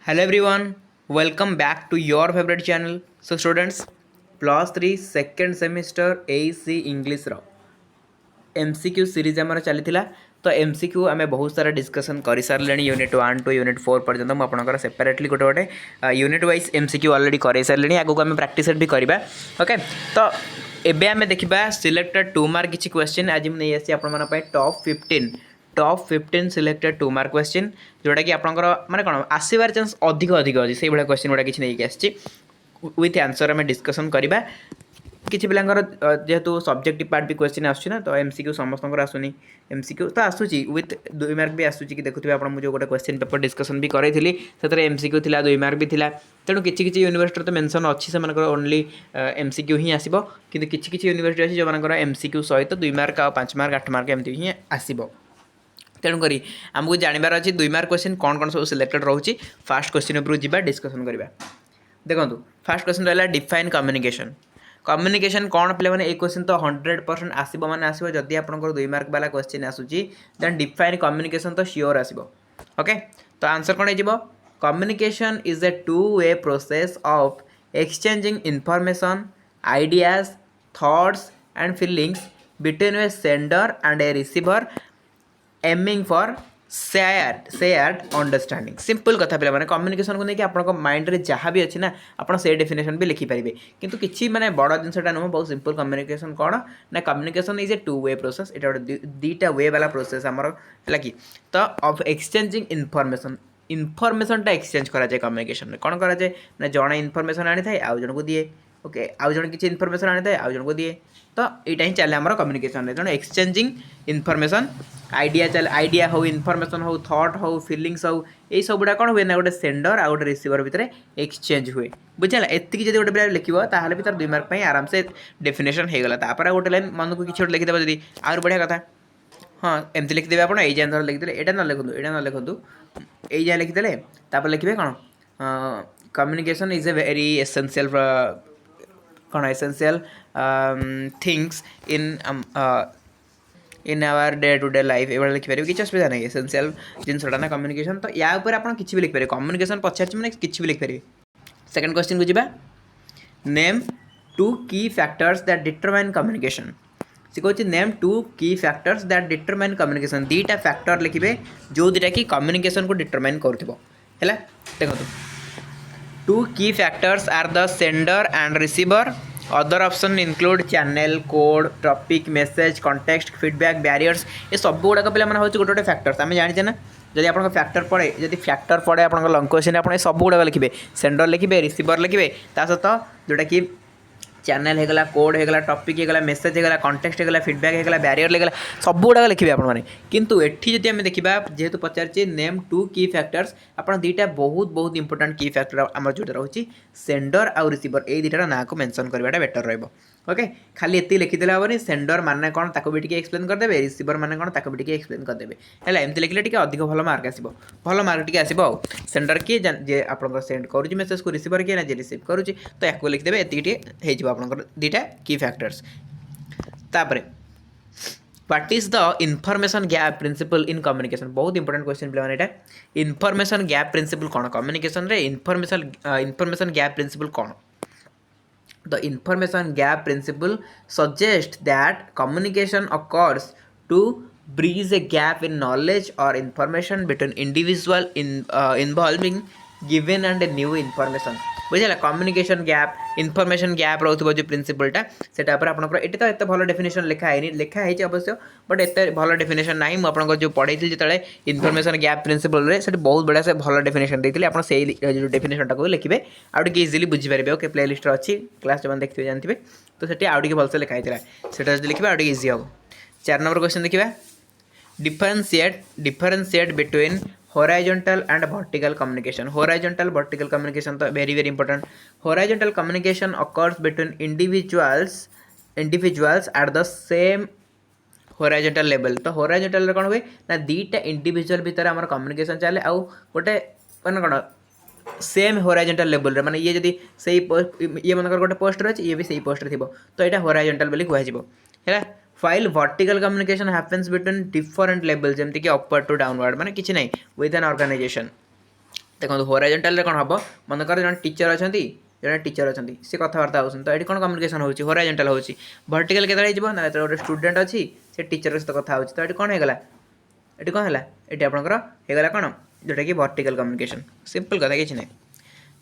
Hello everyone, welcome back to your favorite channel. So students, plus 3 second semester AC English row MCQ series आमर चली तो MCQ आम बहुत सारा discussion कर सारे यूनिट 1 टू यूनिट 4 पर्यटन मुझे सेपरेटली गोटे गोटे यूनिट वाइज MCQ ऑलरेडी कर सारे आगू आम प्रैक्टिस भी करवा ओके। तो एबे आम देखा सिलेक्टेड 2 मार्क किसी क्वेश्चन आज मुझे आसी आप टॉप 15 सिलेक्टेड 2 मार्क क्वेश्चन जोटा कि आपंकर माने कौन आसबार चान्स अधिक अधिक अच्छी से भाई क्वेश्चन गुड़ा किसी नहीं आसी विथ आंसर आम डिस्कसन करवा किसी पिलांकर जेहेतु सब्जेक्टिव पार्ट भी क्वेश्चन आसूँ तो MCQ समस्त आसूनी MCQ तो आसूची विथ 2 मार्क भी आसूची कि देखुए आप जो गोटे क्वेश्चन पेपर डिस्कसन भी करी से MCQ थिला 2 मार्क भी थिला तेणु किसी यूनिवर्सिटी तो मेंशन अच्छी से ओनली MCQ ही आसो कि किसी यूनिवर्सिटी अच्छी जो MCQ सहित 2 मार्क आ 5 मार्क 8 मार्क एमती ही आसो। तेणुक आमको जानवर अच्छी 2 मार्क क्वेश्चन कौन कौन सब सिलेक्टेड रोचे फास्ट क्वेश्चन उपरू जा डिस्कसन करवा। देखो फास्ट क्वेश्चन रहा डिफाइन कम्युनिकेशन कम्युनिकेशन कौन पे मैंने एक क्वेश्चन तो 100% आसो माने आसो जदि आप 2 मार्क वाला क्वेश्चन आसूची देन डिफाइन कम्युनिकेशन तो श्योर आसो ओके। तो आंसर कौन हो communication is A 2-way process of exchanging information ideas thoughts and feelings between A sender and A receiver aiming for shared understanding simple कथा पे communication को लेकिन आप माइंड रे जहाँ भी अच्छी ना आप से डेफिनेशन भी लिखिपारे किंतु किसी माने बड़ जिनसा नुह बहुत सिंपल कम्युनिकेशन कौन ना communication is A 2-way process ये गोटे 2टा वे वाला प्रोसेस आमर है कि तो ऑफ एक्सचेंजिंग इनफॉरमेशन एक्सचेंज कराए कम्युनिकेशन में कौन कराए ना जड़े इनफॉरमेशन आनी था आउ जन को दिए ओके आउ जन किसी इनफॉरमेशन आनी था आउ जन को दिए तो यहाँ ही चले आम कम्युनिकेशन तेणु एक्सचेंजिंग इनफॉरमेशन आइडिया चल आइडिया हो इनफॉरमेशन हो थॉट हो फीलिंग्स हो यही सब गुड़ा कौन हुए ना गोटे सेंडर आ गोटे रिसीवर भितर एक्सचेंज हुए बुझा एति जब गोटे पिला लिखो ताहले भी तार 2 मार्क आराम से डेफिनेशन हो गला तापर गोटे लाइन मन को किसी गोटे लिखिदेव जब आहुरी बढ़िया कथा हाँ एमती लिखिदेवे आप धर लिखिदे यहाँ ना लिखु यहाँ ना लिखु ये लिखिदे तापर लिखे कौन communication is a very essential कौन essential things in our day to day life ये लिखिपारे किसी असुविधा नहीं एसेंशियल जिनसा ना कम्युनिकेशन तो या ऊपर आप किसी भी लिखिपारे कम्युनिकेशन पचार मैंने किसी भी लिखिपारे। सेकंड क्वेश्चन को जीवा नेम 2 की फैक्टर्स दैट डिटरमाइन कम्युनिकेशन सी कहूँ नेम 2 की फैक्टर्स दैट डिटरमाइन कम्युनिकेशन 2टा फैक्टर लिखे जो 2टा कि कम्युनिकेशन को डिटरमाइन करुथिबो हैला। देखो 2 की factors are the sender and receiver other option include channel code topic message context feedback barriers ये सब गुड़ाक पे गोटे गोटे फैक्टर्स आम जाने ना जब आप फैक्टर पड़े जब फैक्टर पड़े आप लंग क्वेश्चन आप सब गुड़ाक लिखे सेंडर लिखे रिसीवर लिखे ता सहित जोटा कि चैनल होगा कोड होगा टॉपिक होगा मेसेज होगा कॉन्टेक्स्ट होगा फीडबैक होगा बैरियर होगा सब गुड़ाक लिखे आपने किंतु एठी जब आम देखा जेहेतु पचारे नेम 2 की फैक्टर्स आप 2टा बहुत बहुत इंपोर्टेंट की फैक्टर आम जो रोचे सेंडर आउ रिसीवर ये 2टार ना को मेंशन करवाटा बेटर रहिबो ओके। खाली एति लिखिदेले हेनी सेंडर माने कौन ताको भी टिके एक्सप्लेन करदेवे रिसीवर माने कौन ताको भी टिके एक्सप्लेन करदेवे है एमती लिखले टिके अधिक भल मार्क आसो भल मार्क टिके आसो आ सेंडर किए जे आप सेंड करुँच मेसेज को रिसीवर किए ना जे रिसीव करुँच तो या लिखिदेवे एति हो आप 2टा की फैक्टर्स। तापर what is the information gap principle in communication बहुत इंपोर्टेंट क्वेश्चन पे मैंने इनफॉरमेशन गैप प्रिंसिपल कौन कम्युनिकेशन रे इनफॉरमेशन गैप प्रिंसिपल कौन The information gap principle suggests that communication occurs to bridge a gap in knowledge or information between individual involving given and a new information बुझे communication gap information gap रोथो जो प्रिंसिपलटा सेटा आपंकर ये तो एत भल definition लिखाई लिखाई अवश्य बट एत भल डेफिनेशन ना मुझे जो पढ़े जो इनफॉरमेशन गैप प्रिंसिपल से बहुत बढ़िया से भल डेफिनेशन देती आप जो डेफिनेशन टाक लिखे आउट इजिली बुझीपारे ओके प्ले लिस्ट अच्छी क्लास जो देखते जानते तो सेठी आउट भलसे लिखाई से लिखे आउट इजी हम। 4 नंबर क्वेश्चन देखा differentiate between horizontal and vertical communication vertical communication तो very important horizontal communication occurs between individuals at the same horizontal level तो horizontal कौन हुए ना 2टा इंडिविजुअल भितर आम कम्युनिकेशन चले आउ गोटे मैंने कौन सेम होराइजोंटाल लेवल रे माने ये जदि सही ये मनकर गोटे पोस्ट रही ये भी सही पोस्ट रे थिबो तो यहाँ होराइजोंटाल बोली कहजिबो है। File vertical communication happens between different level जमती कि अपवर्ड टू डाउनवर्ड माने किछि नहीं विद एन ऑर्गेनाइजेशन देखो होराइजंटाल कौन हम मनकर जन टीचर अच्छा जन टीचर अच्छा सी कथबार्ता होती तो ये कौन कम्युनिकेशन होची होराइजंटाल होची वर्टिकल केतले ना गोटे स्टूडेंट अच्छी से टीचर सहित कथा होची तो ये कौन होगा ये कौन है ये आपंकर होगा कौन जोटा कि वर्टिकल कम्युनिकेशन सिंपल कथा किसी ना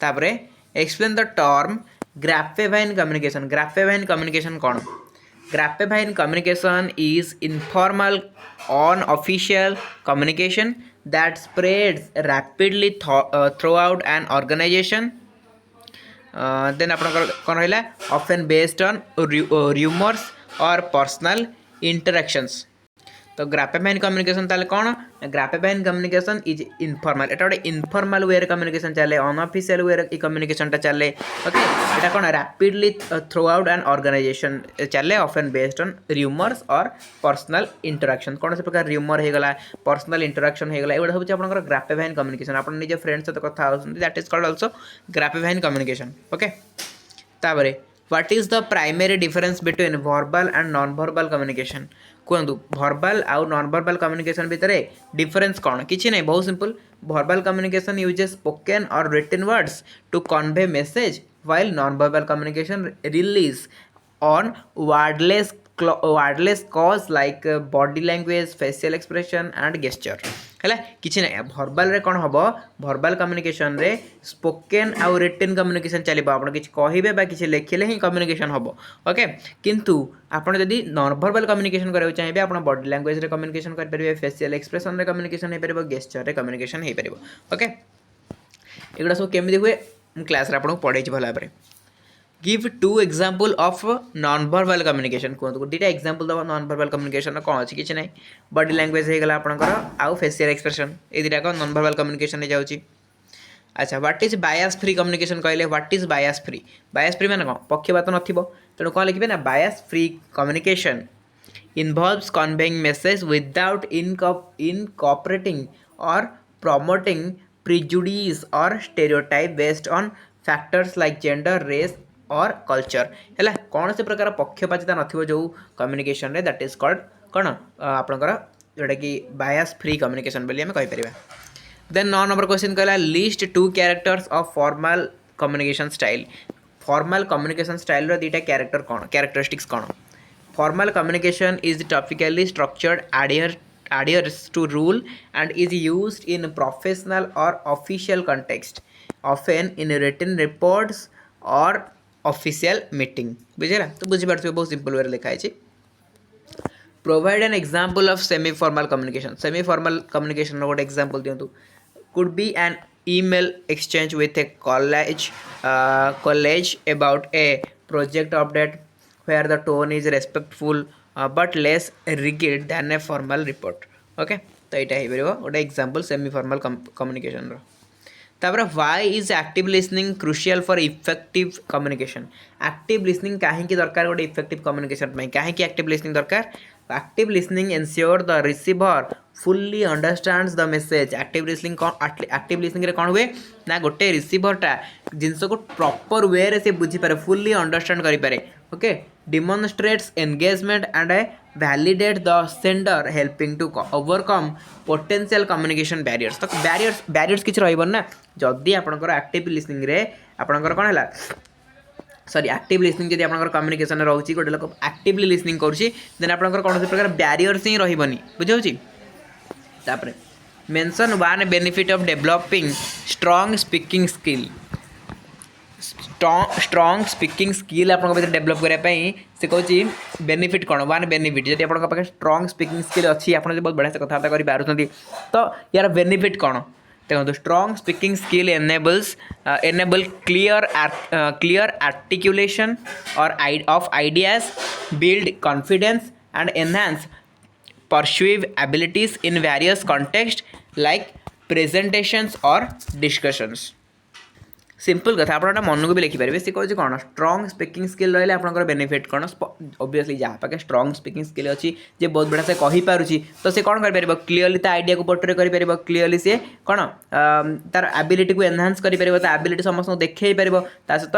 तापर explain the term grapevine communication कौन grapevine communication is informal unofficial communication that spreads rapidly throughout an organization then आपन कौन रहा often based on rumors or personal interactions तो ग्राफेभाइन कम्युनिकेशन ताले कौन ग्राफेभाइन कम्युनिकेशन इज इनफॉर्मल एटा गोटे इनफॉर्मल वे कम्युनिकेशन चले अनऑफिशियल वे कम्युनिकेशन चले ओके एटा कौन rapidly throughout an organization चले ऑफन बेस्ड ऑन र्यूमर्स और पर्सनल इंटरेक्शन कौन से प्रकार र्यूमर होगा पर्सनल इंटरेक्शन होगा एगुड़ा हूँ आप ग्राफेभाइन कम्युनिकेशन आप निज फ्रेंड सहित कथा that is called also grapevine communication okay तापर what is the primary difference between verbal and non verbal communication कहतु वर्बल आउ नॉन वर्बल कम्युनिकेशन भितर डिफरेंस कौन किसी नहीं बहुत simple verbal communication uses spoken और written words to convey message while non verbal communication relies on wordless cues like body language facial expression and gesture है किसी ना भर्बाल रे कौन हम भर्बाल कम्युनिकेशन रे स्पोकन आउ रिटन कम्युनिकेशन चलो आप किसी कहे किसी लिखिले ही कम्युनिकेशन हम ओके किंतु आपड़ जदि नॉन भर्बाल कम्युनिकेशन करा चाहिए आप बॉडी लैंग्वेज रे कम्युनिकेशन करेंगे फेशियल एक्सप्रेशन रे कम्युनिकेशन हो पार गेस्चर रे कम्युनिकेशन हो पार ओके एगुड़ा सब केमी हुए क्लास रे आपको पढ़ाई भल भाव give two example of non verbal communication कहतु दुटा एग्जांपल दबा नॉन वर्बल कम्युनिकेशन कौन अच्छी किसी ना बॉडी लैंग्वेज होगा आपंकर आउ फेशियल एक्सप्रेशन ये दुटा नॉन वर्बल कम्युनिकेशन हो जाऊँगी अच्छा what is bias free communication कहले व्हाट इज बायस फ्री माने कौन पक्षपात नथिबो तेणु कौन लिखे ना bias free communication involves conveying message without incorporating और प्रमोटिंग प्रिजुडिस और stereotype based on factors like gender race और कल्चर है कौन से प्रकार पक्षपातिता नथिबो जो कम्युनिकेशन रे दैट इज कॉल्ड कौन आपनकर जोटा कि बायस फ्री कम्युनिकेशन बोली हमें कहि परिबा देन 9 नंबर क्वेश्चन कहला list 2 characters of formal communication style formal communication style रो दुटा कैरेक्टर कौन कैरेक्टरिस्टिक्स कौन formal communication is topically structured adheres to rule and is used in professional or official context often in written reports or official meeting बुझेगा तो बुझी पार्थिबे बहुत simple way लिखा है provide an example of semi formal communication गोटे example दिंतु could be an email exchange with a colleague about a project update where the tone is respectful but less rigid than a formal report okay तो यहाँ हो गोटे example semi formal communication रो तापर why is active listening crucial for effective communication active listening कहीं दरकार गोटे effective communication कहीं active listening दरकार active listening ensure the receiver fully understands the message active listening रे कौन हुए ना गोटे रिसीवरटा जिनस को प्रॉपर वे रे से बुझी पारे फुल्ली अंडरस्टैंड करि पारे okay demonstrates engagement and validate the sender helping to overcome potential communication barriers तो barriers किछ रहइबन ना जदी आपनकर एक्टिव लिसनिंग रे आपनकर कोन हला सॉरी एक्टिव लिसनिंग जदी आपनकर कम्युनिकेशन रहउची गोटे लोक एक्टिवली लिसनिंग करूची देन आपनकर कोन प्रकार barriers ही रहिबनी बुझौची तापरे mention one benefit of developing strong speaking skill strong speaking skill आप डेवलप करने से कहूँ बेनिफिट कौन वन बेनिफिट जब आप स्ट्रांग स्पीकिंग स्किल अच्छी आप बहुत बढ़िया से कथबार्ता करें तो यार बेनिफिट कौन देखो strong speaking skill enable clear articulation और of ideas build confidence and enhance persuasive abilities in various contexts like presentations और डिस्कशंस सिंपल कथा आप मन को भी लिखिपारे सी कहूँ कौन स्ट्रांग स्पीकिंग स्किल रही है बेनिफिट कौन ऑब्वियसली जहाँ पाखे स्ट्रांग स्पीकिंग स्किल अच्छी जे बहुत बढ़िया से कहीपी तो से कौन कर क्लीयरली ता आइडिया को पोर्ट्रे कर क्लीयरली सी कौन तार एबिलिटी को एनहांस कर एबिलिटी समस्त देखई पार सहित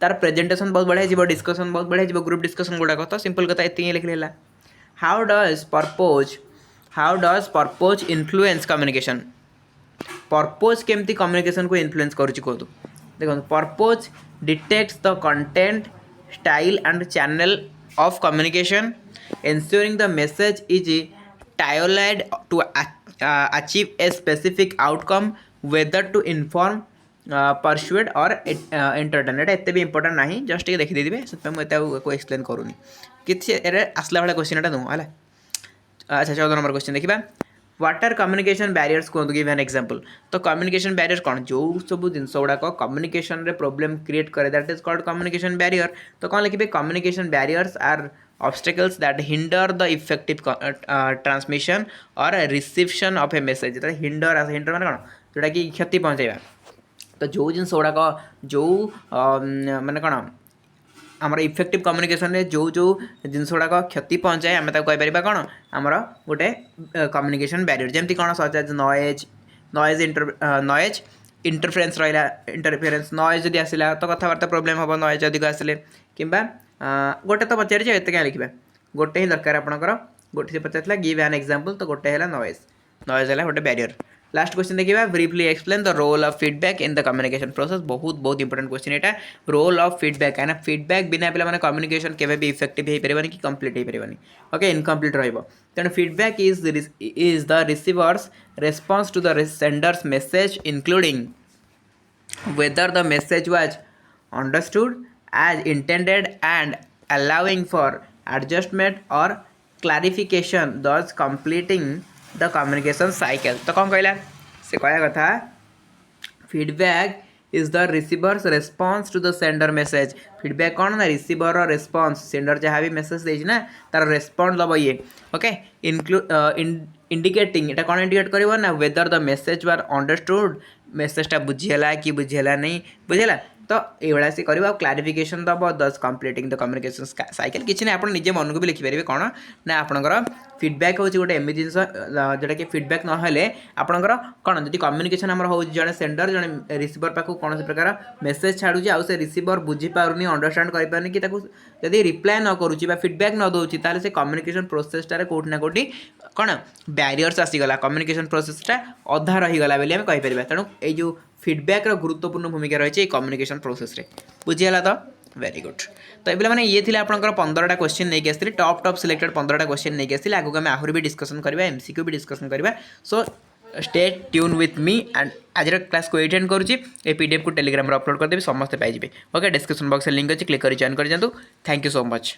तार प्रेजेंटेशन बहुत बढ़िया जीव डिस्कशन बहुत बढ़िया जीव ग्रुप डिस्कशन गुड़ाक तो सिंपल कथा ये लिखले how does purpose influence communication purpose केमती कम्युनिकेशन को इन्फ्लुएंस करुच्ची कहतु देखो purpose detects the content style and channel of communication ensuring the message is tailored to achieve a specific outcome whether to inform persuade or entertain एटा एते भी important नहीं just टिके देखि देबे से मैं एता को एक्सप्लेन करूनी किछि एरे आसला वाला क्वेश्चन एटा नु हला अच्छा 14 नंबर क्वेश्चन देखिबा व्हाट आर कम्युनिकेशन बैरियर्स को गिव एन एग्जांपल तो कम्युनिकेशन बैरियर कौन जो सब जिनस गुड़ाक कम्युनिकेशन रे प्रॉब्लम क्रिएट करे that is called communication barrier तो कौन लिखिबे communication barriers are obstacles that hinder the effective transmission or reception of a message hinder माने कौन जोटा कि क्षति पहुँचाइबा तो जो जिनस गुड़ाक जो माने कौन आमर इफेक्टिव कम्युनिकेशन रे जो जो जिनस गुड़ाक क्षति पहुँचाए आम कहीपर कौन आमर गोटे कम्युनिकेशन बैरियर जमती कौन सच एज नॉइज इंटरफेरेंस रहा इंटरफेरेंस नॉइज जदि आसला तो कथबार्ता प्रोब्लेम हम नॉइज अधिक आसिले कि गोटे तो पचारे एत क्या लिखा गोटे ही दरकार आपंकर गोटे से पचार गिव एन एग्जांपल तो गोटे है नॉइज है गोटे बैरियर लास्ट क्वेश्चन देखिए briefly explain the role of feedback in the communication process बहुत बहुत इंपोर्टेंट क्वेश्चन यहाँ रोल ऑफ फीडबैक कहीं फीडबैक बिना पे मैंने कम्युनिकेशन केवे भी इफेक्टिव हो पारे कि कंप्लीट हो पारे ओके इनकम्प्लीट तेणु feedback is the receiver's response to the sender's message including whether the message was understood as intended and allowing for adjustment or clarification thus completing the communication cycle तो कौन कहला से कहया कथा feedback is the receiver's response to the sender message feedback कौन ना receiver रो response sender जहाँ भी message देछि ना तार response दबो ये ओके इंडिकेटिंग एटा कौन इंडिकेट करिवो ना whether the message were understood मेसेजटा बुझीला कि बुझीला नहीं बुझेला तो ये सी कर क्लारिफिकेशन दब दस कंप्लीटिंग द कम्युनिकेशन साइकिल किसी ना आप निजे मन को भी लिखिपारे कौन ना आपंकर फीडबैक हूँ गोटे एमती जिन जोटा कि फीडबैक ना आपंकर कौन जब कम्युनिकेशन आम हो जड़े सेंडर जड़े रिसीवर पाक कौन प्रकार मेसेज छाड़ू आउ से रिसीवर बुझीपार अंडरस्टांड करें कि जब रिप्लाय न करुच्ची फीडबैक न दूसरी ताले से कम्युनिकेशन प्रोसेसटा कौटी ना कौटी कौन बैरियर्स आसीगला कम्युनिकेशन प्रोसेसटा अधा रहीगला बोली आम कहीपर तेणु ये फीडबैक गुरुत्वपूर्ण भूमिका रही है कम्युनिकेशन प्रोसेस रे बुझीगला तो वेरी गुड तो ये मैंने ये थी आपंकर 15टा क्वेश्चन नहीं आसती टॉप सिलेक्टेड 15टा क्वेश्चन नहीं आसती आगे आम आहरी भी डिस्कसन करवा एमसीक्यू भी डिस्कसन करवा so stay tune with me and आज क्लास को एटेंड करुँची ए पीडीएफ को टेलीग्राम अपलोड करदेवी समस्ते पाइबे ओके डिस्क्रिप्शन बॉक्स लिंक अच्छी क्लिक कर जॉइन कर जातु थैंक यू सो मच।